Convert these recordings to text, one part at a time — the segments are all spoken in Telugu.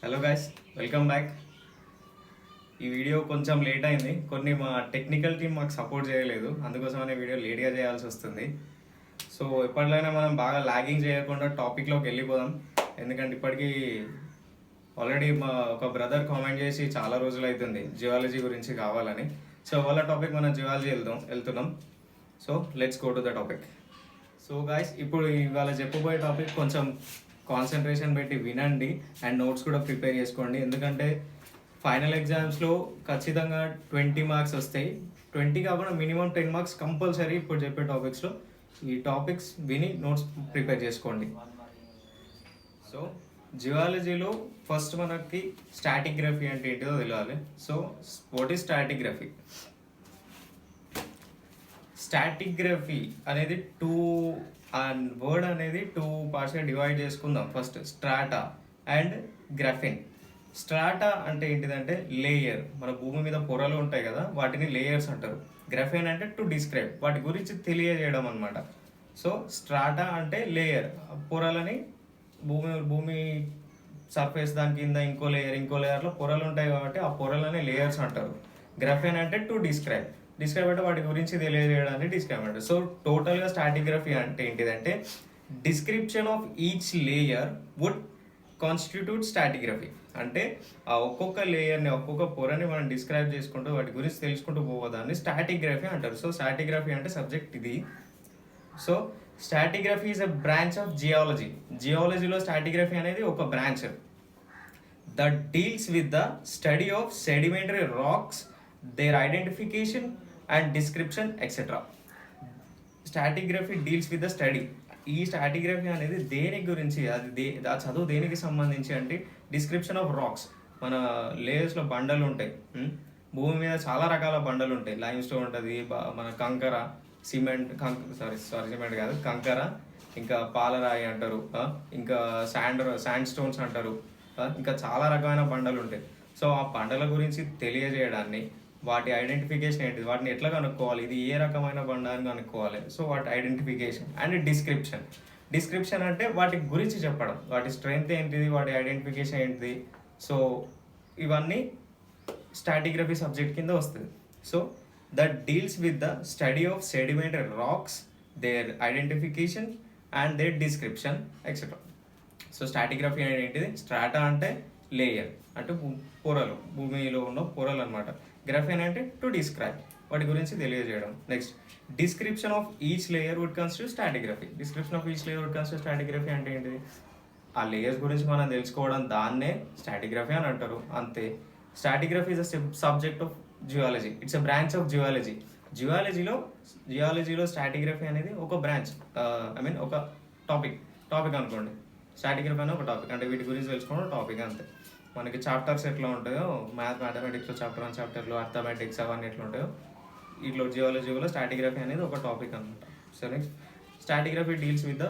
Hello guys, welcome back. ఈ వీడియో కొంచెం లేట్ అయింది. కొన్ని మా టెక్నికల్ టీం మాకు సపోర్ట్ చేయలేదు, అందుకోసమనే వీడియో లేట్గా చేయాల్సి వస్తుంది. సో ఎప్పటికైనా మనం బాగా లాగింగ్ చేయకుండా టాపిక్లోకి వెళ్ళిపోదాం. ఎందుకంటే ఇప్పటికీ ఆల్రెడీ మా ఒక బ్రదర్ కామెంట్ చేసి చాలా రోజులు అవుతుంది జియాలజీ గురించి కావాలని. సో వాళ్ళ టాపిక్ మనం జియాలజీ వెళ్తున్నాం. So let's go to the topic. So guys, ఇప్పుడు ఇవాళ చెప్పబోయే టాపిక్ కొంచెం కాన్సన్ట్రేషన్ పెట్టి వినండి అండ్ నోట్స్ కూడా ప్రిపేర్ చేసుకోండి. ఎందుకంటే ఫైనల్ ఎగ్జామ్స్లో ఖచ్చితంగా 20 మార్క్స్ వస్తాయి. 20 కాకుండా మినిమం 10 మార్క్స్ కంపల్సరీ ఇప్పుడు చెప్పే టాపిక్స్లో. ఈ టాపిక్స్ విని నోట్స్ ప్రిపేర్ చేసుకోండి. సో జియాలజీలో ఫస్ట్ మనకి స్టాటిగ్రఫీ అంటే ఏంటిదో తెలియాలి. So what is stratigraphy? Stratigraphy అనేది వర్డ్ అనేది టూ పార్ట్స్గా డివైడ్ చేసుకుందాం. First strata and graphein. Strata అంటే ఏంటిదంటే లేయర్, మన భూమి మీద పొరలు ఉంటాయి కదా, వాటిని లేయర్స్ అంటారు. గ్రఫిన్ అంటే టు డిస్క్రైబ్, వాటి గురించి తెలియజేయడం అనమాట. సో స్ట్రాటా అంటే లేయర్, పొరలని భూమి సర్ఫేస్ దాని కింద ఇంకో లేయర్లో పొరలు ఉంటాయి కాబట్టి ఆ పొరలని లేయర్స్ అంటారు. గ్రఫిన్ అంటే టు డిస్క్రైబ్ అంటే వాటి గురించి తెలియజేయడానికి డిస్క్రైబ్ అంటారు. సో టోటల్గా స్టాటిగ్రఫీ అంటే ఏంటిదంటే description of each layer would constitute stratigraphy. అంటే ఆ ఒక్కొక్క లేయర్ని, ఒక్కొక్క పొరని మనం డిస్క్రైబ్ చేసుకుంటూ వాటి గురించి తెలుసుకుంటూ పోవదాన్ని స్టాటిగ్రఫీ అంటారు. సో స్టాటిగ్రఫీ అంటే సబ్జెక్ట్ ఇది. So stratigraphy is a branch of geology. జియాలజీలో స్టాటిగ్రఫీ అనేది ఒక branch that deals with the study of sedimentary rocks, their identification and description etc. Stratigraphy deals with the study. ఈ స్టాటిగ్రఫీ అనేది దేని గురించి, ఆ చదువు దేనికి సంబంధించి అంటే డిస్క్రిప్షన్ ఆఫ్ రాక్స్. మన లేయర్స్లో బండలు ఉంటాయి. భూమి మీద చాలా రకాల బండలు ఉంటాయి. లైమ్ స్టోన్ ఉంటుంది, మన కంకర, సిమెంట్, సిమెంట్ కాదు, కంకర, ఇంకా పాలరాయి అంటారు, ఇంకా శాండ్ స్టోన్స్ అంటారు, ఇంకా చాలా రకమైన బండలు ఉంటాయి. సో ఆ బండల గురించి తెలియజేయడాన్ని, వాటి ఐడెంటిఫికేషన్ ఏంటిది, వాటిని ఎట్లా కనుక్కోవాలి, ఇది ఏ రకమైన బండ అని కనుక్కోవాలి. సో వాటి ఐడెంటిఫికేషన్ అండ్ డిస్క్రిప్షన్ అంటే వాటి గురించి చెప్పడం, వాటి స్ట్రెంగ్త్ ఏంటిది, వాటి ఐడెంటిఫికేషన్ ఏంటిది. సో ఇవన్నీ స్టాటిగ్రఫీ సబ్జెక్ట్ కింద వస్తుంది. So that deals with the study of sedimentary rocks, their identification and their description etcetera. So stratigraphy అంటే ఏంటిది? స్ట్రాటా అంటే లేయర్, అంటే పొరలు, భూమిలో ఉన్న పొరలు అనమాట. గ్రఫిన్ అంటే టు డిస్క్రైబ్, వాటి గురించి తెలియజేయడం. Next description of each layer would constitute stratigraphy. Description of each layer would constitute stratigraphy అంటే ఏంటిది? ఆ లేయర్స్ గురించి మనం తెలుసుకోవడం, దాన్నే స్టాటిగ్రఫీ అని అంటారు, అంతే. Stratigraphy is a subject of geology, it's a branch of geology. జియాలజీలో స్టాటిగ్రఫీ అనేది ఒక బ్రాంచ్, ఒక టాపిక్ అనుకోండి. స్టాటిగ్రఫీ అనేది ఒక టాపిక్, అంటే వీటి గురించి తెలుసుకోవడం టాపిక్, అంతే. మనకి చాప్టర్స్ ఎట్లా ఉంటాయో, మ్యాథమెటిక్స్లో చాప్టర్ 1, చాప్టర్లో అర్థమెటిక్స్ అవన్నీ ఎట్లా ఉంటాయో, ఇట్లా జియాలజీలో స్టాటిగ్రఫీ అనేది ఒక టాపిక్ అనమాట. So next స్టాటిగ్రఫీ deals with the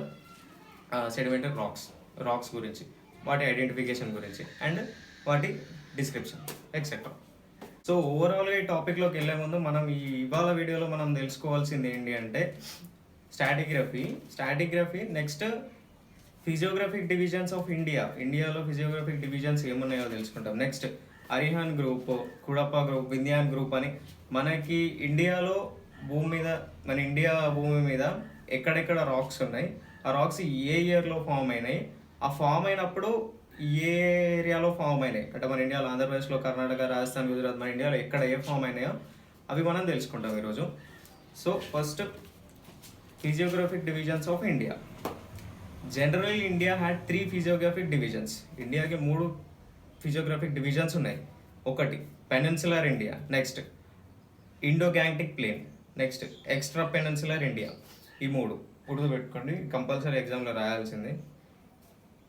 sedimentary rocks గురించి, వాటి ఐడెంటిఫికేషన్ గురించి అండ్ వాటి డిస్క్రిప్షన్ ఎక్సెట్రా. సో ఓవరాల్గా ఈ టాపిక్లోకి వెళ్ళే ముందు మనం ఇవాళ వీడియోలో మనం తెలుసుకోవాల్సింది ఏంటి అంటే స్టాటిగ్రఫీ నెక్స్ట్ ఫిజియోగ్రఫిక్ డివిజన్స్ ఆఫ్ ఇండియాలో ఫిజియోగ్రఫిక్ డివిజన్స్ ఏమున్నాయో తెలుసుకుంటాం. నెక్స్ట్ అరిహాన్ గ్రూప్, కుడప్ప గ్రూప్, వింధ్యాన్ గ్రూప్ అని మనకి ఇండియాలో భూమి మీద ఎక్కడెక్కడ రాక్స్ ఉన్నాయి, ఆ రాక్స్ ఏ ఇయర్లో ఫామ్ అయినాయి, ఆ ఫామ్ అయినప్పుడు ఏ ఏరియాలో ఫామ్ అయినాయి, అంటే మన ఇండియాలో ఆంధ్రప్రదేశ్లో, కర్ణాటక, రాజస్థాన్, గుజరాత్, మన ఇండియాలో ఎక్కడ ఏ ఫామ్ అయినాయో అవి మనం తెలుసుకుంటాం ఈరోజు. So first physiographic divisions of India. General India had 3 physiographic divisions. ఇండియాకి 3 ఫిజియోగ్రఫిక్ డివిజన్స్ ఉన్నాయి. ఒకటి peninsular India, next Indo Gangetic plain, next extra peninsular India. ఈ 3 గుర్తుపెట్టుకోండి, కంపల్సరీ ఎగ్జామ్లో రాయాల్సింది.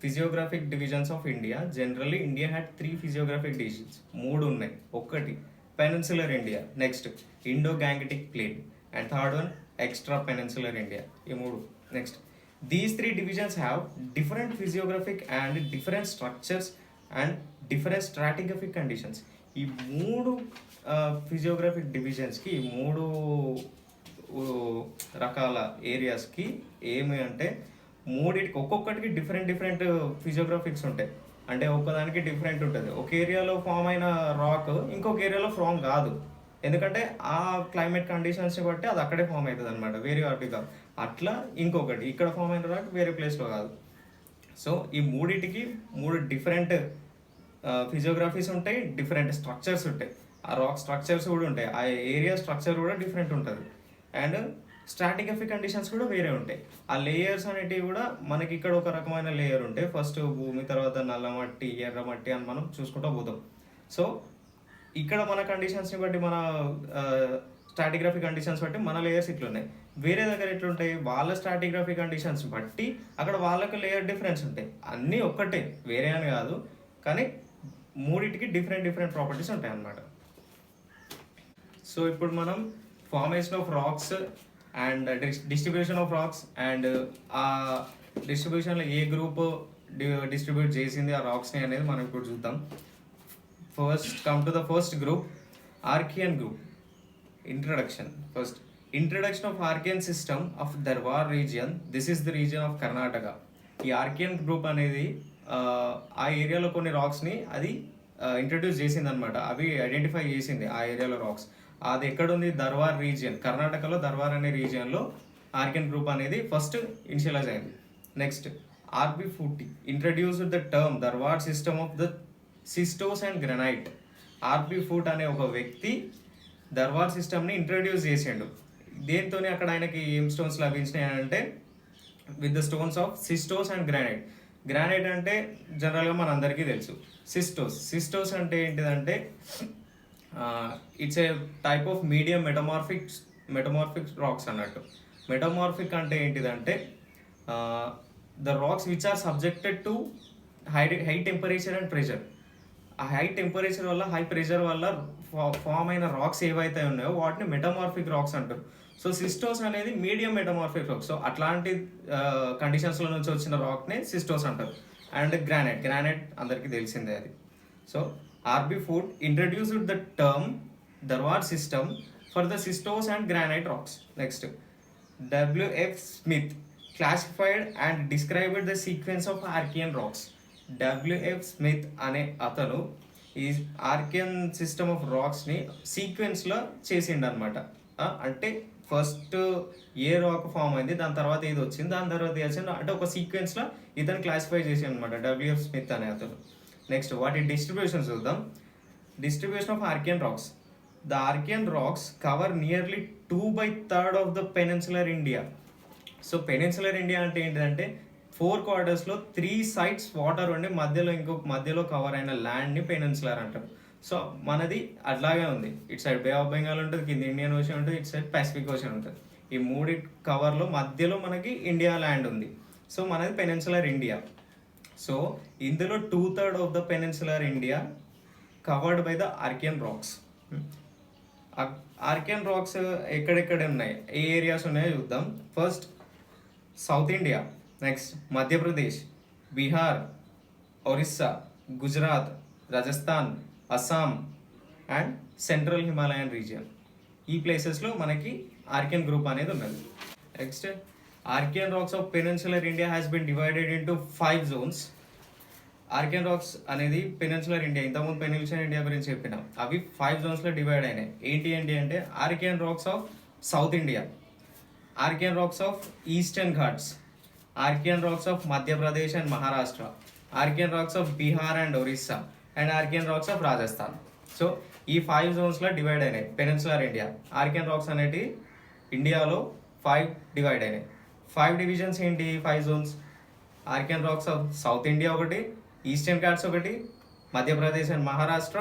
Physiographic divisions of India. Generally India had 3 physiographic divisions, 3 ఉన్నాయి. ఒకటి peninsular India, next Indo Gangetic plain and third one extra peninsular India. ఈ 3. Next these 3 divisions have different physiographic and different structures and different stratigraphic conditions. ఈ 3 ఫిజియోగ్రఫిక్ డివిజన్స్కి, ఈ 3 రకాల ఏరియాస్కి ఏమి అంటే ఒక్కొక్కటికి డిఫరెంట్ ఫిజియోగ్రఫిక్స్ ఉంటాయి. అంటే ఒక్కదానికి డిఫరెంట్ ఉంటుంది. ఒక ఏరియాలో ఫామ్ అయిన రాక్ ఇంకొక ఏరియాలో ఫామ్ కాదు, ఎందుకంటే ఆ క్లైమేట్ కండిషన్స్ని బట్టి అది అక్కడే ఫామ్ అవుతుంది అనమాట, వేరే వాటిగా. అట్లా ఇంకొకటి ఇక్కడ ఫామ్ అయిన రాక్ వేరే ప్లేస్లో కాదు. సో ఈ మూడిటికి మూడు డిఫరెంట్ ఫిజియోగ్రఫీస్ ఉంటాయి, డిఫరెంట్ స్ట్రక్చర్స్ ఉంటాయి, ఆ రాక్ స్ట్రక్చర్స్ కూడా ఉంటాయి, ఆ ఏరియా స్ట్రక్చర్ కూడా డిఫరెంట్ ఉంటుంది. అండ్ స్ట్రాటిగ్రఫిక్ కండిషన్స్ కూడా వేరే ఉంటాయి. ఆ లేయర్స్ అనేటివి కూడా మనకి ఇక్కడ ఒక రకమైన లేయర్ ఉంటాయి, ఫస్ట్ భూమి, తర్వాత నల్ల మట్టి, ఎర్ర మట్టి అని మనం చూసుకుంటూ పోతాం. సో ఇక్కడ మన కండిషన్స్ని బట్టి, మన స్ట్రాటిగ్రఫీ కండిషన్స్ బట్టి మన లేయర్స్ ఇట్లున్నాయి. వేరే దగ్గర ఎట్లుంటాయి, వాళ్ళ స్ట్రాటిగ్రఫీ కండిషన్స్ బట్టి అక్కడ వాళ్ళకు లేయర్ డిఫరెన్స్ ఉంటాయి. అన్నీ ఒక్కటే, వేరే అని కాదు, కానీ మూడింటికి డిఫరెంట్ డిఫరెంట్ ప్రాపర్టీస్ ఉంటాయి అన్నమాట. సో ఇప్పుడు మనం formation of rocks and distribution of rocks and ఆ డిస్ట్రిబ్యూషన్లో ఏ గ్రూప్ డిస్ట్రిబ్యూట్ చేసింది ఆ రాక్స్ని అనేది మనం ఇప్పుడు చూద్దాం. First come to the first group, Archean group. Introduction. First, introduction of Archean system of Dharwar region. This is the region of Karnataka. ఈ ఆర్కియన్ గ్రూప్ అనేది ఆ ఏరియాలో కొన్ని రాక్స్ని అది ఇంట్రడ్యూస్ చేసింది అనమాట, అవి ఐడెంటిఫై చేసింది ఆ ఏరియాలో రాక్స్. అది ఎక్కడుంది, దర్వార్ రీజియన్, కర్ణాటకలో దర్వార్ అనే రీజియన్లో ఆర్కియన్ గ్రూప్ అనేది ఫస్ట్ ఇనిషియలైజ్ అయింది. Next, RB40 introduced the term Dharwar system of the schistose and granite. RB40 అనే ఒక వ్యక్తి దర్వార్ సిస్టమ్ని ఇంట్రడ్యూస్ చేసిండు. దేంతో అక్కడ ఆయనకి ఏం స్టోన్స్ లభించినాయి అంటే, with the stones of schistose and granite. Granite అంటే జనరల్గా మన అందరికీ తెలుసు. సిస్టోస్ అంటే ఏంటిదంటే it's a type of medium metamorphic rocks అన్నట్టు. మెటమార్ఫిక్ అంటే ఏంటిదంటే the rocks which are subjected to high temperature and pressure. ఆ హై టెంపరేచర్ వల్ల, హై ప్రెషర్ వల్ల ఫామ్ అయిన రాక్స్ ఏవైతే ఉన్నాయో వాటిని మెటమార్ఫిక్ రాక్స్ అంటారు. సో సిస్టోస్ అనేది మీడియం మెటమార్ఫిక్ రాక్. సో అట్లాంటి కండిషన్స్లో నుంచి వచ్చిన రాక్ని సిస్టోస్ అంటారు. అండ్ గ్రానైట్ అందరికీ తెలిసిందే అది. So RB40 introduced the term Darwar system for the schistose and granite rocks. Next, W.F. Smith classified and described the sequence of Archean rocks. W.F. Smith అనే అతను ఈ ఆర్కియన్ సిస్టమ్ ఆఫ్ రాక్స్ని సీక్వెన్స్లో చేసిండు అనమాట. అంటే ఫస్ట్ ఏ రాక్ ఫామ్ అయింది, దాని తర్వాత ఏది వచ్చింది, దాని తర్వాత ఏది వచ్చింది, అంటే ఒక సీక్వెన్స్లో ఇతను క్లాసిఫై చేసి అనమాట, W.F. స్మిత్ అనే అతను. నెక్స్ట్, వాటి డిస్ట్రిబ్యూషన్ చూద్దాం. Distribution of Archaean rocks. The Archaean rocks cover nearly 2/3 of the peninsular India. So peninsular India అంటే ఏంటంటే 4 క్వార్టర్స్లో 3 sides వాటర్ ఉండి మధ్యలో కవర్ అయిన ల్యాండ్ని పెనిన్సులర్ అంటారు. సో మనది అట్లాగే ఉంది. ఇటు సైడ్ బే ఆఫ్ బెంగాల్ ఉంటుంది, కింద ఇండియన్ ఓషన్ ఉంటుంది, ఇటు సైడ్ పసిఫిక్ ఓషన్ ఉంటుంది. ఈ మూడి కవర్లో మధ్యలో మనకి ఇండియా ల్యాండ్ ఉంది. సో మనది పెనిన్సులర్ ఇండియా. సో ఇందులో 2/3 of the peninsular India covered by the Archaean rocks. Archaean rocks ఎక్కడెక్కడ ఉన్నాయి, ఏ ఏరియాస్ ఉన్నాయో చూద్దాం. First South India, next Madhya Pradesh, Bihar, Orissa, Gujarat, Rajasthan, Assam and central Himalayan region. ఈ ప్లేసెస్లో మనకి ఆర్కియన్ గ్రూప్ అనేది ఉన్నది. నెక్స్ట్, Archaean rocks of peninsular India has been divided into 5 zones. Archaean rocks అనేది పెనిన్సులర్ ఇండియా, ఇంతకుముందు పెనిన్సులర్ ఇండియా గురించి చెప్పినాం, అవి 5 zonesలో డివైడ్ అయినాయి. ఏంటి అంటే Archaean rocks of South India, Archaean rocks of Eastern Ghats, Archaean rocks of Madhya Pradesh and Maharashtra, Archaean rocks of Bihar and Orissa and Archaean rocks of Rajasthan. So ఈ 5 zonesలో డివైడ్ అయినాయి పెనిన్సులర్ ఇండియా. ఆర్కియన్ రాక్స్ అనేటి ఇండియాలో 5 డివైడ్ అయినాయి. 5 డివిజన్స్ ఏంటి, 5 zones. Archaean rocks of South India ఒకటి, ఈస్టర్న్ ఘాట్స్ ఒకటి, Madhya Pradesh and Maharashtra,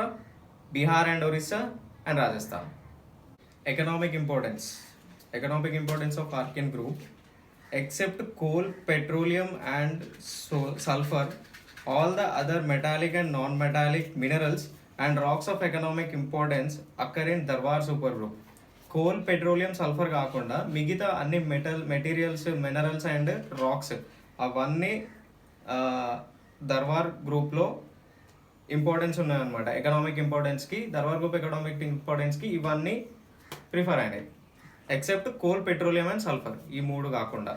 Bihar and Orissa and Rajasthan. Economic importance of Archaean group. Except coal, petroleum and sulfur, all the other metallic and non-metallic minerals and rocks of economic importance occur in Darwar supergroup. Coal, petroleum, sulphur కాకుండా మిగతా అన్ని మెటీరియల్స్, మినరల్స్ అండ్ రాక్స్ అవన్నీ దర్వార్ గ్రూప్లో ఇంపార్టెన్స్ ఉన్నాయన్నమాట. ఎకనామిక్ ఇంపార్టెన్స్కి, దర్వార్ గ్రూప్ ఎకనామిక్ ఇంపార్టెన్స్కి ఇవన్నీ ప్రిఫర్ అయినాయి. Except coal, petroleum and sulphur, ఈ 3 కాకుండా.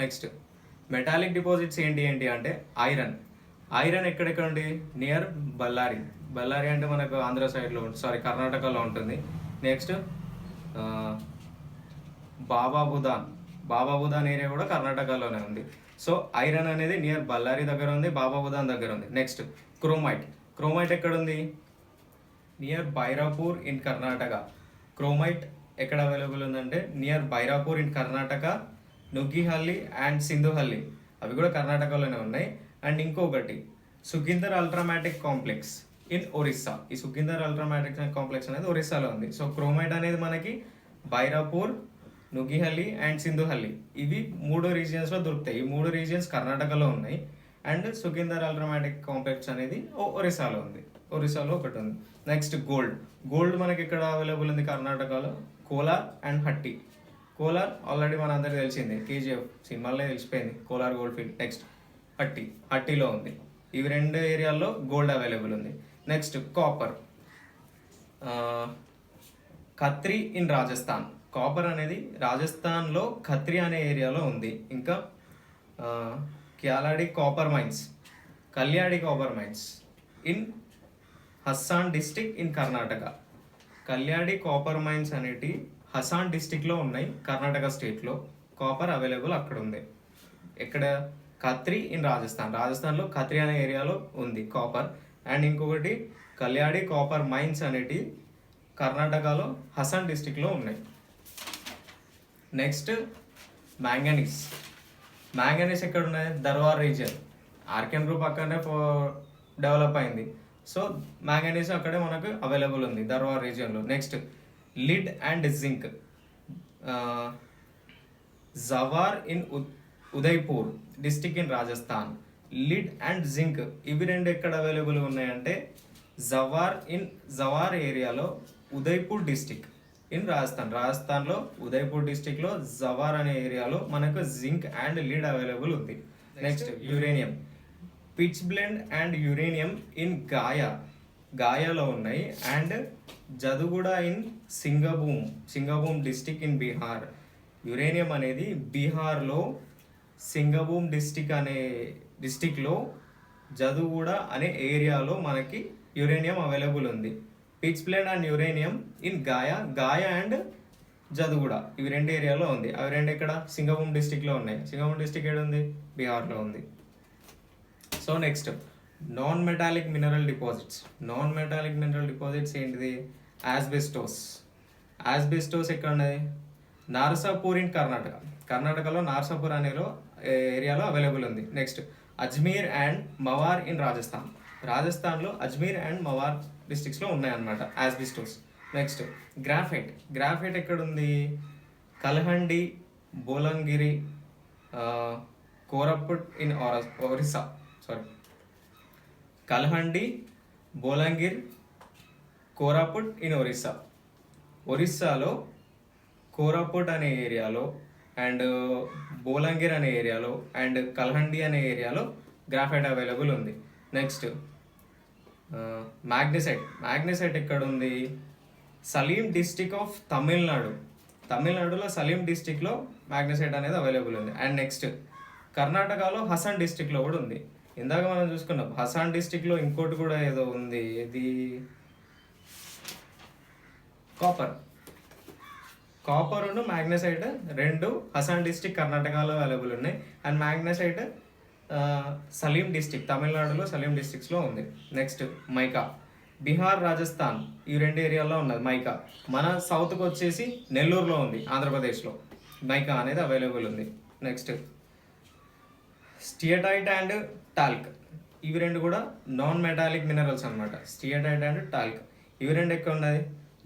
నెక్స్ట్, మెటాలిక్ డిపాజిట్స్ ఏంటి అంటే ఐరన్ ఎక్కడెక్కడ ఉంది? నియర్ బళ్ళారి. బళ్ళారి అంటే మనకు ఆంధ్ర సైడ్లో సారీ కర్ణాటకలో ఉంటుంది. నెక్స్ట్ బాబాబుదాన్. బాబాబుదాన్ ఏరియా కూడా కర్ణాటకలోనే ఉంది. సో ఐరన్ అనేది నియర్ బళ్ళారి దగ్గర ఉంది, బాబాబుదాన్ దగ్గర ఉంది. Next chromite. క్రోమైట్ ఎక్కడ ఉంది? Near Byrapur in Karnataka. Chromite ఎక్కడ అవైలబుల్ ఉందంటే near Byrapur in Karnataka, Nuggihalli and Sindhuhalli, అవి కూడా కర్ణాటకలోనే ఉన్నాయి. అండ్ ఇంకొకటి Sukinda ultramafic complex in Orissa. ఈ సుఖిందర్ అల్ట్రామాటిక్ కాంప్లెక్స్ అనేది ఒరిస్సాలో ఉంది. సో క్రోమైట్ అనేది మనకి బైరాపూర్, నుగ్గిహల్లి అండ్ సింధుహల్లి, ఇవి 3 రీజియన్స్లో దొరుకుతాయి. ఈ 3 రీజియన్స్ కర్ణాటకలో ఉన్నాయి. అండ్ సుఖిందర్ అల్ట్రామాటిక్ కాంప్లెక్స్ అనేది ఒరిస్సాలో ఉంది. ఒరిస్సాలో ఒకటి ఉంది. Next gold. గోల్డ్ మనకి ఇక్కడ అవైలబుల్ ఉంది కర్ణాటకలో, కోలార్ అండ్ హట్టి. కోలార్ ఆల్రెడీ మన అందరికి తెలిసిందే, కేజీఎఫ్ సినిమాల్లో తెలిసిపోయింది కోలార్ గోల్డ్ ఫీల్డ్. నెక్స్ట్ హట్టిలో ఉంది. ఇవి 2 ఏరియాల్లో గోల్డ్ అవైలబుల్ ఉంది. Next copper. Khetri in Rajasthan. Copper అనేది రాజస్థాన్లో ఖత్రి అనే ఏరియాలో ఉంది. ఇంకా Kalyadi copper mines, Kalyadi copper mines in Hassan district in Karnataka. Kalyadi copper mines అనేటి హసాన్ డిస్టిక్లో ఉన్నాయి, కర్ణాటక స్టేట్లో. కాపర్ అవైలబుల్ అక్కడ ఉంది. ఎక్కడ? ఖత్రి ఇన్ రాజస్థాన్. రాజస్థాన్లో ఖత్రి అనే ఏరియాలో ఉంది కాపర్. అండ్ ఇంకొకటి కళ్యాడి కాపర్ మైన్స్ అనేటి కర్ణాటకలో హసన్ డిస్టిక్లో ఉన్నాయి. Next manganese. మ్యాంగనీస్ ఎక్కడ ఉన్నాయి? దర్వార్ రీజియన్. ఆర్కెన్ గ్రూప్ అక్కడనే డెవలప్ అయింది. సో మ్యాంగనీస్ అక్కడే మనకు అవైలబుల్ ఉంది దర్వార్ రీజియన్లో. Next lead and zinc. Zawar in Udaipur district in Rajasthan. Lead and zinc ఇవి 2 ఎక్కడ అవైలబుల్ ఉన్నాయంటే జవార్ ఏరియాలో, ఉదయ్పూర్ డిస్టిక్ ఇన్ రాజస్థాన్. రాజస్థాన్లో ఉదయ్పూర్ డిస్టిక్లో జవార్ అనే ఏరియాలో మనకు జింక్ అండ్ లీడ్ అవైలబుల్ ఉంది. Next uranium. Pitchblende and uranium in గాయాలో ఉన్నాయి. And Jaduguda in Singhbhum district in Bihar. Uranium అనేది బీహార్లో సింగభూమ్ డిస్టిక్లో జదుగూడ అనే ఏరియాలో మనకి యురేనియం అవైలబుల్ ఉంది. Pitchblende and uranium in Gaya and Jaduguda, ఇవి 2 ఏరియాలో ఉంది. అవి 2 ఎక్కడ? సింగభూమ్ డిస్టిక్లో ఉన్నాయి. సింగభూమ్ డిస్టిక్ ఏడు ఉంది? బీహార్లో ఉంది. So next non metallic mineral deposits. Non metallic mineral deposits ఏంటిది? యాస్బెస్టోస్ ఎక్కడ ఉన్నది? నార్సాపూర్ ఇన్ కర్ణాటక. కర్ణాటకలో నార్సాపూర్ అనే ఏరియాలో అవైలబుల్ ఉంది. Next Ajmer and Mewar in Rajasthan. రాజస్థాన్లో అజ్మీర్ అండ్ మవార్ డిస్ట్రిక్ట్స్లో ఉన్నాయన్నమాట యాస్బెస్టోస్. నెక్స్ట్ గ్రాఫైట్ ఎక్కడ ఉంది? కల్హండి, బోలంగిరి, కోరాపుట్ ఇన్ ఒరిస్సా. కల్హండి, బోలంగిర్, కోరాపుట్ ఇన్ ఒరిస్సాలో కోరాపుట్ అనే ఏరియాలో అండ్ బోలంగిర్ అనే ఏరియాలో అండ్ కల్హండి అనే ఏరియాలో గ్రాఫైట్ అవైలబుల్ ఉంది. నెక్స్ట్ మ్యాగ్నెసైట్ ఎక్కడ ఉంది? సలీం డిస్టిక్ ఆఫ్ తమిళనాడులో సలీం డిస్టిక్లో మ్యాగ్నెసైట్ అనేది అవైలబుల్ ఉంది. అండ్ నెక్స్ట్ కర్ణాటకలో హసన్ డిస్టిక్లో కూడా ఉంది. ఇందాక మనం చూసుకున్నాం హసాన్ డిస్టిక్లో ఇంకోటి కూడా ఏదో ఉంది, ఇది కాపర్ ఉన్న మ్యాగ్నెసైట్ 2 హసాన్ డిస్టిక్ కర్ణాటకలో అవైలబుల్ ఉన్నాయి. అండ్ మ్యాగ్నెసైట్ సలీం డిస్టిక్ తమిళనాడులో సలీం డిస్టిక్స్లో ఉంది. Next mica. బీహార్, రాజస్థాన్ ఈ 2 ఏరియాల్లో ఉన్నది మైకా. మన సౌత్కి వచ్చేసి నెల్లూరులో ఉంది, ఆంధ్రప్రదేశ్లో మైకా అనేది అవైలబుల్ ఉంది. నెక్స్ట్ స్టియటైట్ అండ్ టాల్క్, ఇవి 2 కూడా నాన్ మెటాలిక్ మినరల్స్ అనమాట. స్టియటైట్ అండ్ టాల్క్ ఇవి 2 ఎక్కడ ఉన్నది?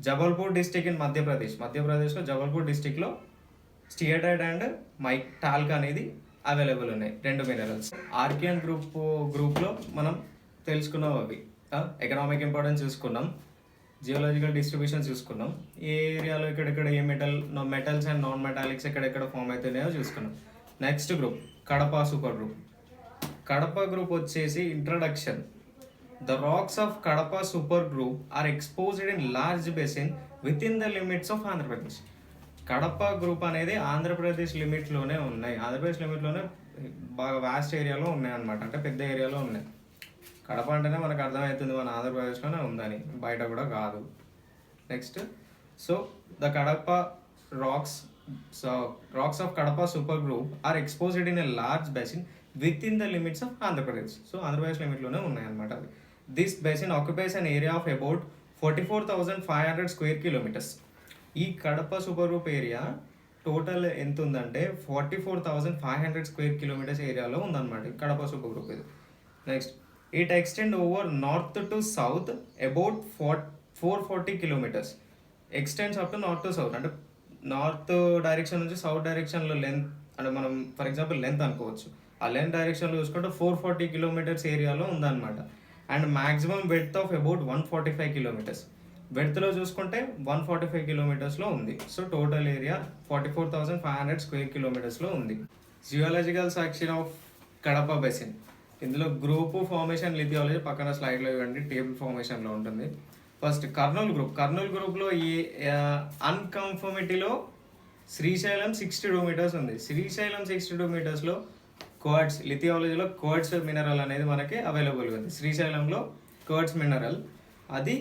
జబల్పూర్ డిస్టిక్ ఇన్ మధ్యప్రదేశ్లో జబల్పూర్ డిస్టిక్లో స్టియటైట్ అండ్ టాల్క్ అనేది అవైలబుల్ ఉన్నాయి, 2 మినరల్స్. ఆర్కియన్ గ్రూప్లో మనం తెలుసుకున్నాం అవి. ఎకనామిక్ ఇంపార్టెన్స్ చూసుకున్నాం, జియోలాజికల్ డిస్ట్రిబ్యూషన్ చూసుకున్నాం, ఏ ఏరియాలో ఎక్కడెక్కడ ఏ మెటల్స్ అండ్ నాన్ మెటాలిక్స్ ఎక్కడెక్కడ ఫామ్ అవుతున్నాయో చూసుకున్నాం. Next group Kadapa super group. Kadapa group వచ్చేసి introduction. The rocks of Kadapa super group are exposed in large basin within the limits of Andhra Pradesh. Kadapa group అనేది ఆంధ్రప్రదేశ్ లిమిట్లోనే ఉన్నాయి. ఆంధ్రప్రదేశ్ లిమిట్లోనే బాగా వాస్ట్ ఏరియాలో ఉన్నాయి అనమాట, అంటే పెద్ద ఏరియాలో ఉన్నాయి. కడప అంటేనే మనకు అర్థమవుతుంది మన ఆంధ్రప్రదేశ్లోనే ఉందని, బయట కూడా కాదు. Next, so the Kadapa racks so racks of Kadapa super group are exposed in a large basin with in the limits of Andhra Pradesh. So Andhra Pradesh లిమిట్లోనే ఉన్నాయన్నమాట అవి. This basin occupies an area of about 44,500 square kilometres. ఈ Kadapa super group area total ఎంత ఉందంటే 44,500 స్క్వేర్ కిలోమీటర్స్ ఏరియాలో ఉందన్నమాట కడప సూపర్ గ్రూప్ ఇది. Next, it extend over north to south about 440 kilometres. Extends up to north to south, అంటే నార్త్ డైరెక్షన్ నుంచి సౌత్ డైరెక్షన్లో లెంత్, అంటే మనం ఫర్ ఎగ్జాంపుల్ లెంత్ అనుకోవచ్చు. ఆ లెంత్ డైరెక్షన్లో చూసుకుంటే 440 కిలోమీటర్స్ ఏరియాలో ఉందన్నమాట. And maximum width of about 145 kilometres. వెడ్త్లో చూసుకుంటే 145 కిలోమీటర్స్లో ఉంది. సో టోటల్ ఏరియా 44,500 స్క్వేర్ కిలోమీటర్స్లో ఉంది. Geological section of Kadapa basin. ఇందులో గ్రూప్ ఫార్మేషన్ లిథియాలజీ పక్కన స్లైడ్లో ఇవ్వండి, టేబుల్ ఫార్మేషన్లో ఉంటుంది. First Kurnool group. కర్నూలు గ్రూప్లో ఈ అన్కంఫర్మిటీలో శ్రీశైలం 62 మీటర్స్ ఉంది. శ్రీశైలం 62 మీటర్స్లో క్వార్ట్స్, లిథియాలజీలో క్వార్ట్స్ మినరల్ అనేది మనకి అవైలబుల్గా ఉంది. శ్రీశైలంలో క్వార్ట్స్ మినరల్, అది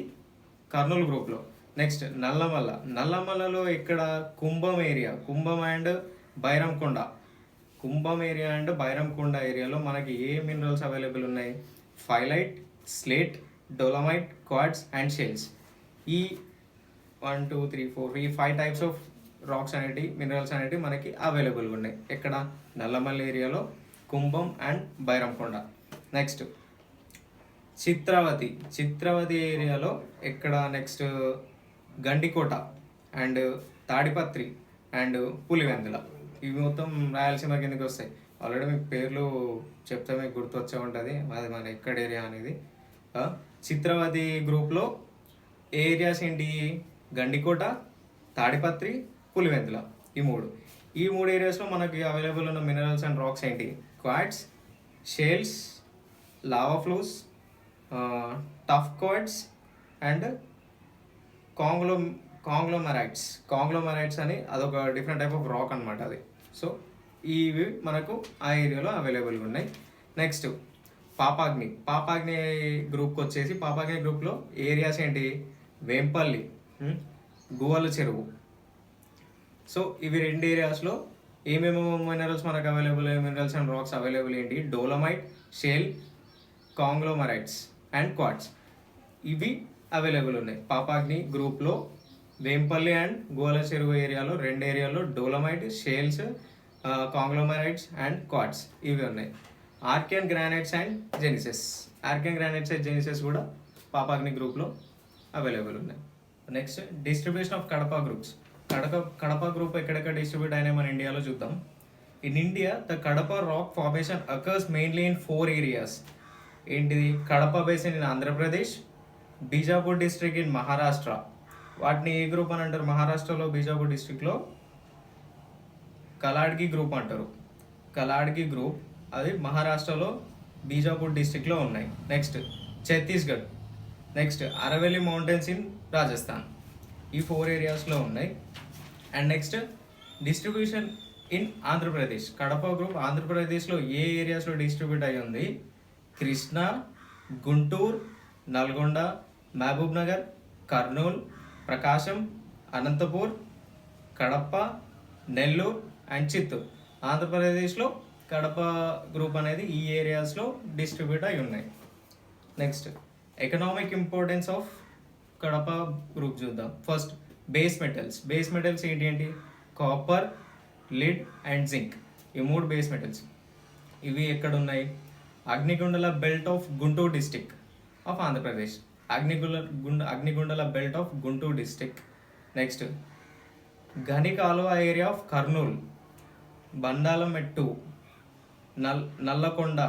కర్నూలు గ్రూప్లో. నెక్స్ట్ నల్లమల్ల. నల్లమల్లలో ఇక్కడ Cumbum area, Cumbum and Bairenkonda. Cumbum area and Bairenkonda ఏరియాలో మనకి ఏ మినరల్స్ అవైలబుల్ ఉన్నాయి? Phyllite, slate, dolomite, quartz and shales. ఈ 1 2 3 4 ఈ 5 టైప్స్ ఆఫ్ రాక్స్ అనేటివి, మినరల్స్ అనేటివి మనకి అవైలబుల్గా ఉన్నాయి. ఎక్కడ? నల్లమల్ల ఏరియాలో, కుంభం అండ్ బైరంకొండ. నెక్స్ట్ చిత్రావతి. చిత్రావతి ఏరియాలో ఎక్కడ? Next Gandikota and Tadipatri and Pulivendula. ఇవి మొత్తం రాయలసీమ కిందకి వస్తాయి. ఆల్రెడీ మీకు పేర్లు చెప్తే మీకు గుర్తు వచ్చే ఉంటుంది అది మన ఎక్కడ ఏరియా అనేది. చిత్రావతి గ్రూప్లో ఏరియాస్ ఏంటి? గండికోట, తాడిపత్రి, పులివెందుల. ఈ మూడు ఏరియాస్లో మనకి అవైలబుల్ ఉన్న మినరల్స్ అండ్ రాక్స్ ఏంటి? Quartz, shales, lava flows, tuff quartz and conglomerates అని అదొక డిఫరెంట్ టైప్ ఆఫ్ రాక్ అనమాట అది. సో ఇవి మనకు ఆ ఏరియాలో అవైలబుల్గా ఉన్నాయి. నెక్స్ట్ పాపాగ్ని గ్రూప్కి వచ్చేసి, పాపాగ్ని గ్రూప్లో ఏరియాస్ ఏంటి? వేంపల్లి, గువ్వల చెరువు. సో ఇవి 2 ఏరియాస్లో ఏమేమో మినరల్స్ మనకు available, minerals and rocks available ఏంటి? Dolomite, shale, conglomerates and quartz. ఇవి అవైలబుల్ ఉన్నాయి పాపాగ్ని గ్రూప్లో. వేంపల్లి అండ్ గువ్వల చెరువు ఏరియాలో 2 ఏరియాలో డోలమైట్, షేల్స్, కాంగ్లోమెరైట్స్ అండ్ క్వార్ట్స్ ఇవి ఉన్నాయి. ఆర్కియన్ గ్రానైట్స్ అండ్ జెనిసెస్ కూడా పాపాగ్ని గ్రూప్లో అవైలబుల్ ఉన్నాయి. Next distribution of Kadapa groups. Kadapa group ఎక్కడెక్కడ డిస్ట్రిబ్యూట్ అయినాయి మన ఇండియాలో చూద్దాం. In India the Kadapa rock formation occurs mainly in 4 areas. ఏంటిది? Kadapa basin in Andhra Pradesh, Bijapur district in Maharashtra. వాటిని ఏ గ్రూప్ అని అంటారు? మహారాష్ట్రలో బీజాపూర్ డిస్ట్రిక్ట్లో కలాడ్గి గ్రూప్ అంటారు. కలాడ్గి గ్రూప్ అది మహారాష్ట్రలో బీజాపూర్ డిస్ట్రిక్ట్లో ఉన్నాయి. Next Chhattisgarh. Next Aravelli mountains in Rajasthan. ఈ 4 ఏరియాస్లో ఉన్నాయి. And next distribution in Andhra Pradesh. Kadapa group ఆంధ్రప్రదేశ్లో ఏ ఏరియాస్లో డిస్ట్రిబ్యూట్ అయ్యి ఉంది? కృష్ణా, గుంటూరు, నల్గొండ, మహబూబ్ నగర్, కర్నూలు, ప్రకాశం, అనంతపూర్, కడప, నెల్లూరు అండ్ చిత్తూరు. ఆంధ్రప్రదేశ్లో కడప గ్రూప్ అనేది ఈ ఏరియాస్లో డిస్ట్రిబ్యూట్ అయి ఉన్నాయి. Next economic importance of Kadapa group చూద్దాం. ఫస్ట్ బేస్ మెటల్స్ ఏంటి? Copper, lid and zinc. ఈ 3 బేస్ మెటల్స్. ఇవి ఎక్కడ ఉన్నాయి? అగ్నిగుండల belt of Guntur district of Andhra Pradesh. అగ్నిగుండల belt of Guntur district. Next గని కాలువ ఏరియా ఆఫ్ కర్నూలు, బండాలమెట్టు, నల్లకొండ,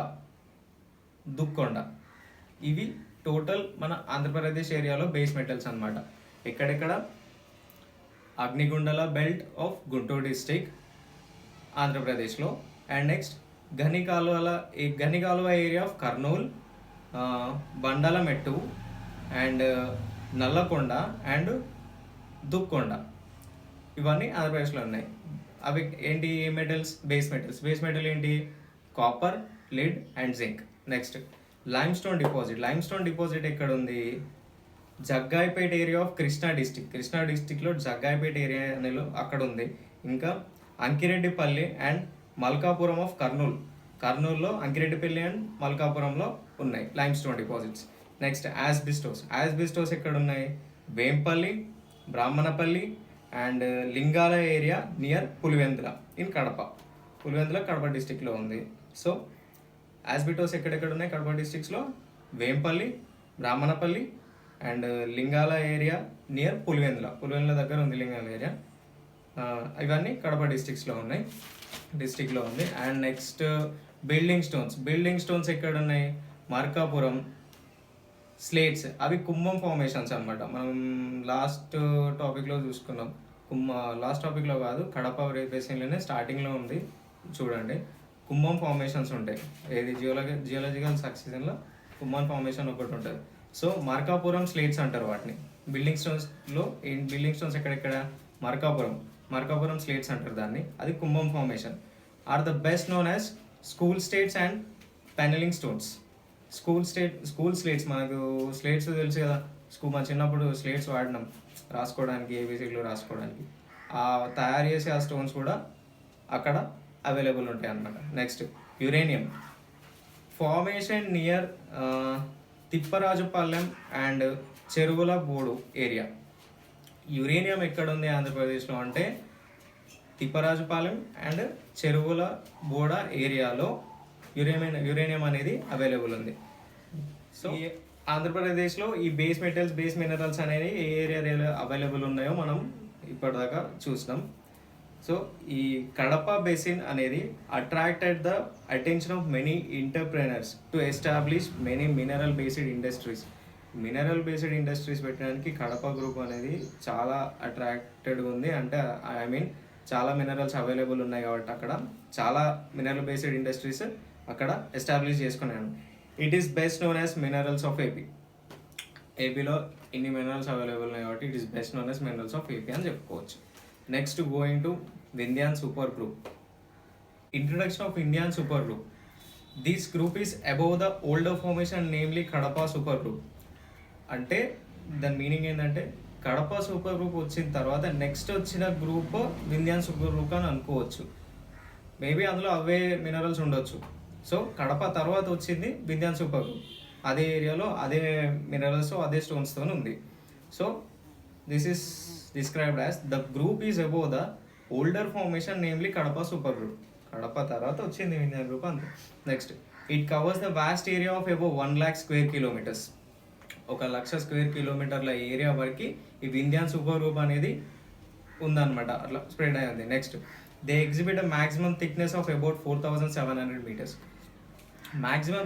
దుక్కొండ. ఇవి టోటల్ మన ఆంధ్రప్రదేశ్ ఏరియాలో బేస్ మెటల్స్ అన్నమాట. ఎక్కడెక్కడ? అగ్నిగుండల బెల్ట్ ఆఫ్ గుంటూరు డిస్ట్రిక్ట్ ఆంధ్రప్రదేశ్లో. అండ్ నెక్స్ట్ గని కాలువ area of Kurnool, బండాలమెట్టు and Nallakonda and దుక్కొండ. ఇవన్నీ ఆంధ్రప్రదేశ్లో ఉన్నాయి. అవి ఏంటి? మెటల్స్, బేస్ మెటల్ ఏంటి? Copper, lid and zinc. Next lime stone deposit ఎక్కడ ఉంది? జగ్గాయిపేట ఏరియా ఆఫ్ కృష్ణా డిస్టిక్లో జగ్గాయిపేట ఏరియా అనేది అక్కడ ఉంది. ఇంకా అంకిరెడ్డిపల్లి అండ్ మల్కాపురం ఆఫ్ కర్నూలులో అంకిరెడ్డిపల్లి అండ్ మల్కాపురంలో ఉన్నాయి limestone deposits. Next asbestos ఎక్కడ ఉన్నాయి? Vempalli, Brahmanapalli and Lingala area near Pulivendula in Kadapa డిస్టిక్లో ఉంది. సో యాస్బిస్టోస్ ఎక్కడెక్కడ ఉన్నాయి కడప డిస్టిక్స్లో? Vempalli, Brahmanapalli and Lingala area near Pulivendula దగ్గర ఉంది లింగాల ఏరియా. ఇవన్నీ కడప డిస్టిక్లో ఉంది. అండ్ నెక్స్ట్ బిల్డింగ్ స్టోన్స్ ఎక్కడ ఉన్నాయి? మార్కాపురం. స్లేట్స్ అవి కుంభం ఫార్మేషన్స్ అనమాట. మనం లాస్ట్ టాపిక్లో చూసుకున్నాం. లాస్ట్ టాపిక్లో కాదు, కడప బేసిన్లోనే స్టార్టింగ్లో ఉంది చూడండి. కుంభం ఫార్మేషన్స్ ఉంటాయి. ఏది జియోలాజికల్ సక్సెషన్లో కుంభం ఫార్మేషన్ ఒకటి ఉంటుంది. సో మార్కాపురం స్లేట్స్ అంటారు వాటిని. బిల్డింగ్ స్టోన్స్ ఎక్కడెక్కడ? మార్కాపురం స్లేట్స్ అంటారు దాన్ని. అది Cumbum formation. Are the best known as school slates and pencilling stones. School slates, మనకు స్లేట్స్ తెలుసు కదా, మన చిన్నప్పుడు స్లేట్స్ వాడినాం రాసుకోవడానికి, ఏబీసీలు రాసుకోవడానికి. తయారు చేసే ఆ స్టోన్స్ కూడా అక్కడ అవైలబుల్ ఉంటాయి అన్నమాట. Next uranium formation near Tipparajupalem and చెరువుల బోడు ఏరియా. యురేనియం ఎక్కడ ఉంది ఆంధ్రప్రదేశ్లో అంటే తిప్పరాజుపాలెం అండ్ చెరువుల బోడ ఏరియాలో యురేనియం అనేది అవైలబుల్ ఉంది. సో ఆంధ్రప్రదేశ్లో ఈ బేస్ మినరల్స్ అనేవి ఏ ఏరియాలో అవైలబుల్ ఉన్నాయో మనం ఇప్పటిదాకా చూసినాం. సో ఈ కడప బేసిన్ అనేది attracted the attention of many entrepreneurs to establish many mineral based industries పెట్టడానికి కడప గ్రూప్ అనేది చాలా అట్రాక్టెడ్గా ఉంది. అంటే చాలా మినరల్స్ అవైలబుల్ ఉన్నాయి కాబట్టి అక్కడ చాలా మినరల్ బేస్డ్ ఇండస్ట్రీస్ అక్కడ ఎస్టాబ్లిష్ చేసుకున్నాను. It is best known as minerals of ఏపీలో ఇన్ని మినరల్స్ అవైలబుల్ ఉన్నాయి కాబట్టి it is best known as minerals of AP అని చెప్పుకోవచ్చు. Next going to Vindhyan super group. Introduction of Indian super group. This group is above the older formation namely Kadapa super group. అంటే దాని మీనింగ్ ఏంటంటే కడప సూపర్ గ్రూప్ వచ్చిన తర్వాత నెక్స్ట్ వచ్చిన గ్రూప్ వింధ్యాన్ సూపర్ గ్రూప్ అని అనుకోవచ్చు. మేబీ అందులో అవే మినరల్స్ ఉండొచ్చు. సో కడప తర్వాత వచ్చింది వింధ్యాన్ సూపర్ గ్రూప్. అదే ఏరియాలో అదే మినరల్స్ అదే స్టోన్స్తో ఉంది. So this is described as the group is above the older formation namely Kadapa super group. Kadapa తర్వాత వచ్చింది వింధ్యాన్ గ్రూప్ అంతే. Next it covers the vast area of above 1,00,000 square kilometers. 1,00,000 square kilometerల ఏరియా వరకు ఈ వింధ్యాన్ సూపర్ గ్రూప్ అనేది ఉందన్నమాట, అట్లా స్ప్రెడ్ అయ్యింది. Next they exhibit a maximum thickness of about 4,700 meters. Maximum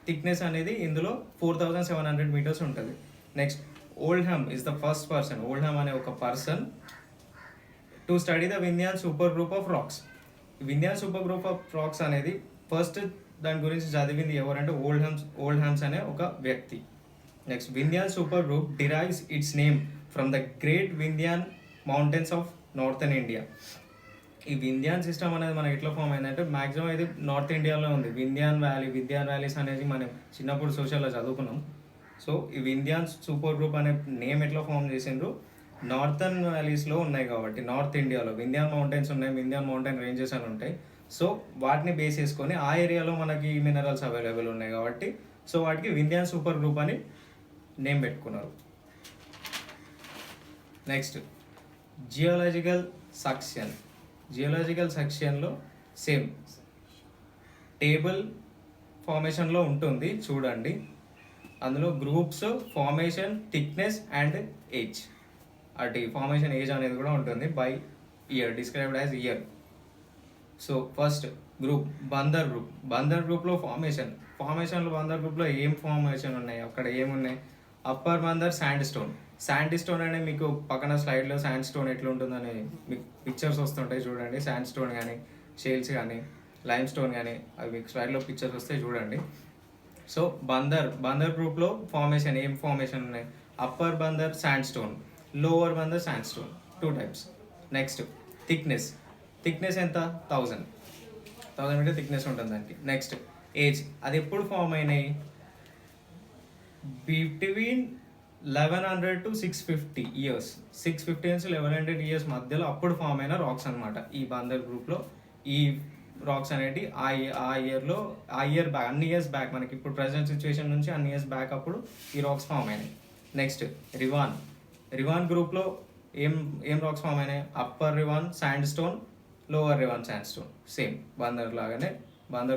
thickness అనేది ఇందులో 4,700 meters ఉంటుంది. నెక్స్ట్ Oldham is the first person. Oldham అనే ఒక person to study the Vindhyan super group of rocks. Vindhyan super group of rocks అనేది ఫస్ట్ దాని గురించి చదివింది ఎవరంటే ఓల్డ్హామ్స్ అనే ఒక వ్యక్తి. Next Vindhyan super group derives its name from the great Vindhyan mountains of northern India. ఈ వింధ్యాన్ సిస్టమ్ అనేది మనకి ఎట్లా ఫామ్ అయిందంటే మ్యాక్సిమం ఇది నార్త్ ఇండియాలో ఉంది. వింధ్యాన్ వ్యాలీస్ అనేది మనం చిన్నప్పుడు సోషల్లో చదువుకున్నాం. సో ఈ వింధ్యాన్ సూపర్ గ్రూప్ అనే నేమ్ ఎట్లా ఫామ్ చేసిండ్రు? నార్థన్ వ్యాలీస్లో ఉన్నాయి కాబట్టి, నార్త్ ఇండియాలో వింధ్యాన్ మౌంటైన్స్ ఉన్నాయి, వింధ్యాన్ మౌంటైన్ రేంజెస్ అని ఉంటాయి. సో వాటిని బేస్ చేసుకొని ఆ ఏరియాలో మనకి మినరల్స్ అవైలబుల్ ఉన్నాయి కాబట్టి సో వాటికి వింధ్యాన్ సూపర్ గ్రూప్ అని నేమ్ పెట్టుకున్నారు. నెక్స్ట్ జియోలాజికల్ సెక్షన్లో సేమ్ టేబుల్ ఫార్మేషన్లో ఉంటుంది చూడండి. అందులో groups, formation, thickness and age. అటు ఫార్మేషన్ ఏజ్ అనేది కూడా ఉంటుంది by year, described as year. So first group Bandar గ్రూప్లో బందర్ గ్రూప్లో ఏం ఫార్మేషన్ ఉన్నాయి, అక్కడ ఏమున్నాయి? అప్పర్ బందర్ శాండ్ స్టోన్ అనే మీకు పక్కన స్లైడ్లో శాండ్ స్టోన్ ఎట్లా ఉంటుందని మీకు పిక్చర్స్ వస్తుంటాయి చూడండి. శాండ్ స్టోన్ కానీ, షేల్స్ కానీ, లైమ్ స్టోన్ కానీ అవి మీకు స్లైడ్లో పిక్చర్స్ వస్తాయి చూడండి. సో బందర్ గ్రూప్లో ఏం ఫార్మేషన్ ఉన్నాయి? Upper Bandar sand stone, lower Bandar sand stone, 2 types. Next thickness ఎంత? 1000 మీటర్ థిక్నెస్ ఉంటుంది దానికి. నెక్స్ట్ ఏజ్ అది ఎప్పుడు ఫామ్ అయినాయి? బిట్వీన్ 1100 to 650 ఇయర్స్, 650 నుంచి 1100 ఇయర్స్ మధ్యలో అప్పుడు ఫామ్ అయిన రాక్స్ అనమాట ఈ బాందర్ గ్రూప్లో. ఈ రాక్స్ అనేవి ఆ ఇయర్లో, ఆ ఇయర్ బ్యాక్, అన్ని ఇయర్స్ బ్యాక్, మనకి ఇప్పుడు ప్రజెంట్ సిచ్యువేషన్ నుంచి అన్ని ఇయర్స్ బ్యాక్ అప్పుడు ఈ రాక్స్ ఫామ్ అయినాయి. నెక్స్ట్ రివాన్ గ్రూప్లో ఏం ఏం రాక్స్ ఫామ్ అయినాయి? Upper రివాన్ sand stone, lower రివాన్ sand stone. Same బాందర్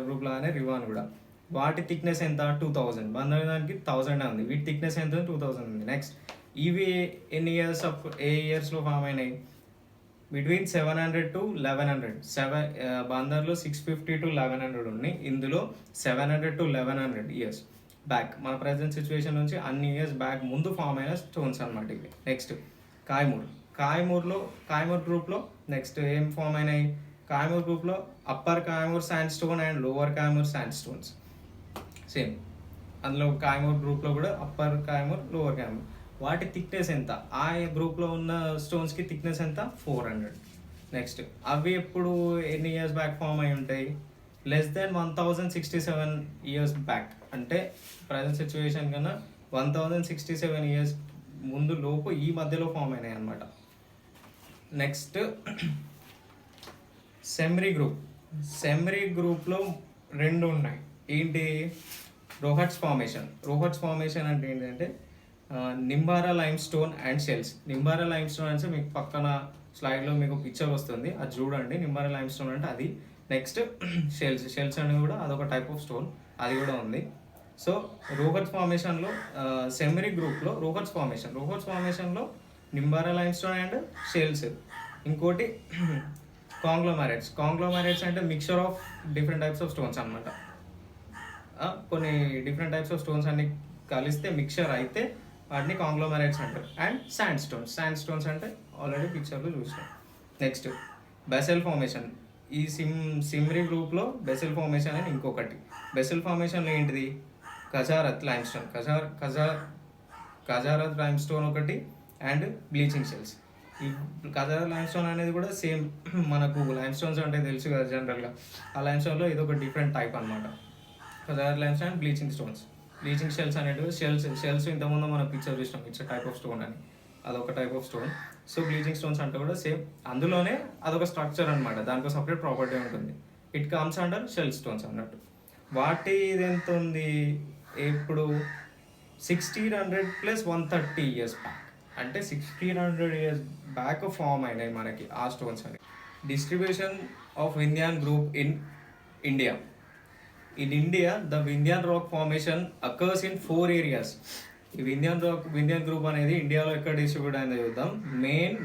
group లాగానే రివాన్ కూడా. వాటి థిక్నెస్ ఎంత? 2000. బాందర్ దానికి 1000 ఉంది, వీటి థిక్నెస్ ఎంత? 2000 ఉంది. నెక్స్ట్ ఇవి ఎన్ని ఇయర్స్ ఏ ఇయర్స్లో ఫామ్ అయినాయి? Between 700 to 1100. బాందర్లో 650 to 1100 ఉన్నాయి, ఇందులో 700 to 1100 ఇయర్స్ బ్యాక్, మన ప్రజెంట్ సిచ్యువేషన్ నుంచి అన్ని ఇయర్స్ బ్యాక్ ముందు ఫామ్ అయిన స్టోన్స్ అనమాట ఇవి. నెక్స్ట్ కాయమూర్ గ్రూప్లో నెక్స్ట్ ఏం ఫామ్ అయినాయి? కాయమూర్ గ్రూప్లో upper Kaimur sandstone and lower Kaimur sandstones. Same అందులో కాయమూర్ గ్రూప్లో కూడా అప్పర్ కాయమూర్, లోవర్ కాయమూర్. వాటి థిక్నెస్ ఎంత? ఆ గ్రూప్లో ఉన్న స్టోన్స్కి థిక్నెస్ ఎంత? 400. నెక్స్ట్ అవి ఎప్పుడు ఎన్ని ఇయర్స్ బ్యాక్ ఫామ్ అయి ఉంటాయి? లెస్ దెన్ 1067 ఇయర్స్ బ్యాక్, అంటే ప్రజెంట్ సిచ్యువేషన్ కన్నా 1067 ఇయర్స్ ముందు లోపు ఈ మధ్యలో ఫామ్ అయినాయి అనమాట. నెక్స్ట్ సెమ్రీ గ్రూప్లో 2 ఉన్నాయి. ఏంటి? రోహట్స్ ఫార్మేషన్ అంటే ఏంటంటే Nimbahera limestone and shales. Nimbahera limestone అంటే మీకు పక్కన స్లైడ్లో మీకు పిక్చర్ వస్తుంది, అది చూడండి. నింబారా లైమ్ స్టోన్ అంటే అది. నెక్స్ట్ షెల్స్ అనేది కూడా అదొక టైప్ ఆఫ్ స్టోన్, అది కూడా ఉంది. సో రోహట్స్ ఫార్మేషన్లో సెమరీ గ్రూప్లో రోహట్స్ ఫార్మేషన్లో నింబారా లైమ్ స్టోన్ అండ్ షెల్స్. ఇంకోటి కాంగ్లోమరేట్స్ అంటే mixture of different types of stones అనమాట. కొన్ని డిఫరెంట్ టైప్స్ ఆఫ్ స్టోన్స్ అన్ని కలిస్తే మిక్చర్ అయితే వాటిని కాంగ్లోమరేట్స్ అంటారు. అండ్ శాండ్ స్టోన్స్ అంటే ఆల్రెడీ పిక్చర్లో చూసాం. Next Bessel formation. ఈ సిమ్రీ గ్రూప్లో బెసెల్ ఫార్మేషన్ అని ఇంకొకటి. బెసెల్ ఫార్మేషన్లో ఏంటిది? ఖజారత్ లైమ్ స్టోన్ ఒకటి అండ్ బ్లీచింగ్ షెల్స్. ఈ ఖజారత్ లైమ్ స్టోన్ అనేది కూడా సేమ్, మనకు లైమ్ స్టోన్స్ అంటే తెలుసు కదా జనరల్గా, ఆ లైమ్ స్టోన్లో ఇది ఒక డిఫరెంట్ టైప్ అనమాట. Kajrahat limestone and bleaching shales అనేటివి. షెల్స్ ఇంతకుముందు మనం పిక్చర్ చూసినాం, ఇట్స్ టైప్ ఆఫ్ స్టోన్ అని, అదొక type of stone. So bleaching stones అంటే కూడా సేమ్, అందులోనే అదొక స్ట్రక్చర్ అనమాట, దానికి సపరేట్ ప్రాపర్టీ ఉంటుంది. It comes under shale stones అన్నట్టు. వాటి ఇది ఎంత ఉంది? ఇప్పుడు 1600 + 130 ఇయర్స్ బ్యాక్, అంటే 1600 ఇయర్స్ బ్యాక్ ఫామ్ అయినాయి మనకి ఆ స్టోన్స్ అని. Distribution of Vindhyan group in India. In India, the Vindhyan rock formation occurs in 4 areas. ఈ వింధ్యాన్ గ్రూప్ అనేది ఇండియాలో ఎక్కడ డిస్ట్రిబ్యూట్ అయిందో చూద్దాం. మెయిన్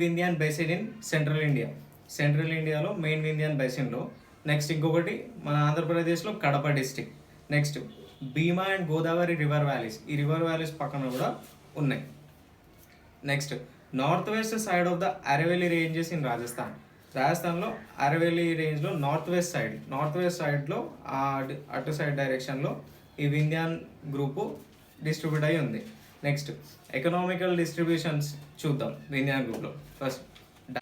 వింధ్యాన్ బేసిన్ ఇన్ సెంట్రల్ ఇండియాలో మెయిన్ వింధ్యాన్ బేసిన్లో. నెక్స్ట్ ఇంకొకటి మన ఆంధ్రప్రదేశ్లో Kadapa district. Next Bhima and Godavari river valleys, ఈ రివర్ వ్యాలీస్ పక్కన కూడా ఉన్నాయి. Next north west side of the Aravelli ranges in రాజస్థాన్లో అరవెల్లి రేంజ్లో నార్త్ వెస్ట్ సైడ్లో అటు సైడ్ డైరెక్షన్లో ఈ వింధ్యాన్ గ్రూపు డిస్ట్రిబ్యూట్ అయి ఉంది. నెక్స్ట్ ఎకనామికల్ డిస్ట్రిబ్యూషన్స్ చూద్దాం వింధ్యాన్ గ్రూప్లో. ఫస్ట్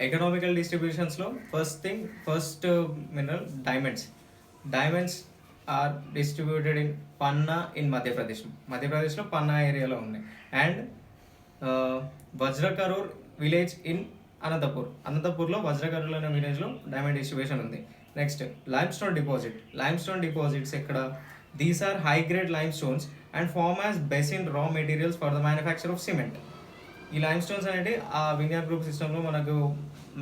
ఎకనామికల్ డిస్ట్రిబ్యూషన్స్లో first mineral diamonds are distributed in Panna in మధ్యప్రదేశ్లో పన్నా ఏరియాలో ఉన్నాయి. అండ్ వజ్రకరూర్ విలేజ్ ఇన్ అనంతపూర్లో వజ్రకరూర్ అనే విలేజ్లో డైమండ్ డిస్ట్రిబ్యూషన్ ఉంది. నెక్స్ట్ లైమ్ స్టోన్ డిపాజిట్స్ ఎక్కడ? These are high grade limestone and form as basin raw materials for the manufacture of cement. ఈ లైమ్ స్టోన్స్ అనేవి ఆ వింధ్యాన్ గ్రూప్ సిస్టంలో మనకు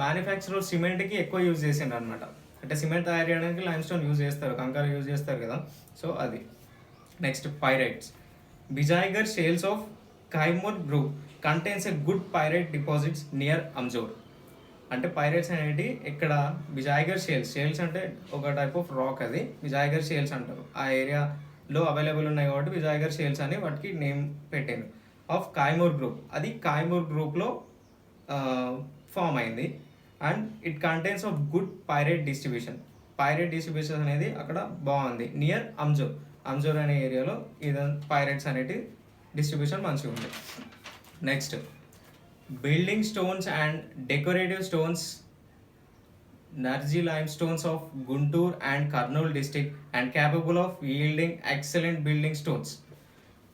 మ్యానుఫ్యాక్చర్ ఆఫ్ సిమెంట్కి ఎక్కువ యూజ్ చేసిండ్రు అనమాట. అంటే సిమెంట్ తయారు చేయడానికి లైమ్ స్టోన్ యూజ్ చేస్తారు, కంకర యూజ్ చేస్తారు కదా, సో అది. Next pyrites. Bijaigarh shales of Kaimur group contains a good pyrite deposits near Amjhore. అంటే పైరైట్స్ అనేవి ఇక్కడ బిజాయ్గర్ షేల్స్ అంటే ఒక టైప్ ఆఫ్ రాక్, అది బిజాయ్గర్ షేల్స్ అంటారు. ఆ ఏరియాలో అవైలబుల్ ఉన్నాయి కాబట్టి బిజాయ్గర్ షేల్స్ అని వాటికి నేమ్ పెట్టాను. ఆఫ్ కైమూర్ గ్రూప్, అది కైమూర్ గ్రూప్లో ఫామ్ అయింది. And it contains of good pyrite distribution అనేది అక్కడ బాగుంది. నియర్ అంజోర్ అనే ఏరియాలో ఇది పైరైట్స్ అనేటి డిస్ట్రిబ్యూషన్ మంచిగా ఉంది. Next building stones and decorative stones Narji limestones of Guntur and Kurnool district and capable of yielding excellent building stones.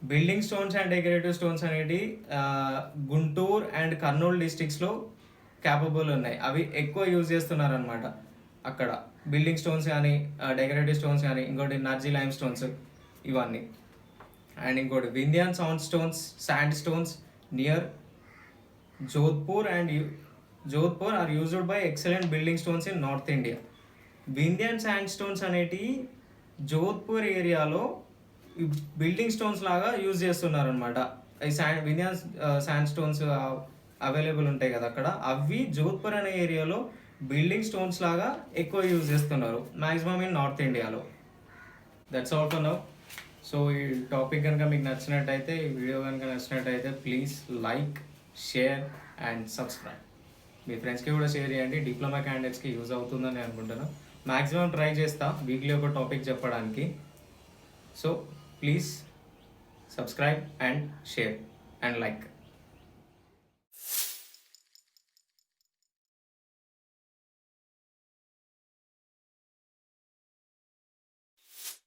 Building stones and decorative stones అనేవి గుంటూరు అండ్ కర్నూలు డిస్ట్రిక్ట్స్లో క్యాపబుల్ ఉన్నాయి. అవి ఎక్కువ యూజ్ చేస్తున్నారు అనమాట అక్కడ. బిల్డింగ్ స్టోన్స్ కానీ డెకరేటివ్ స్టోన్స్ కానీ, ఇంకోటి నర్జీ లైమ్ స్టోన్స్ ఇవన్నీ. అండ్ ఇంకోటి Vindhyan sandstones near Jodhpur are used by excellent building stones in north India. Vindhyan sandstones అనేటివి జోధ్పూర్ ఏరియాలో బిల్డింగ్ స్టోన్స్ లాగా యూజ్ చేస్తున్నారు అనమాట. ఈ వింధ్యాన్ శాండ్ స్టోన్స్ అవైలబుల్ ఉంటాయి కదా అక్కడ, అవి జోధ్పూర్ అనే ఏరియాలో బిల్డింగ్ స్టోన్స్ లాగా ఎక్కువ యూజ్ చేస్తున్నారు మ్యాక్సిమం ఇన్ నార్త్ ఇండియాలో. That's all for now. So ఈ టాపిక్ కనుక మీకు నచ్చినట్టయితే, ఈ వీడియో కనుక నచ్చినట్టయితే please like, share and subscribe. మీ ఫ్రెండ్స్కి కూడా షేర్ చేయండి. డిప్లొమా క్యాండిడేట్స్కి యూజ్ అవుతుందని అనుకుంటున్నాను. మ్యాక్సిమం ట్రై చేస్తా వీక్లీ ఒక టాపిక్ చెప్పడానికి. So please subscribe and share and like.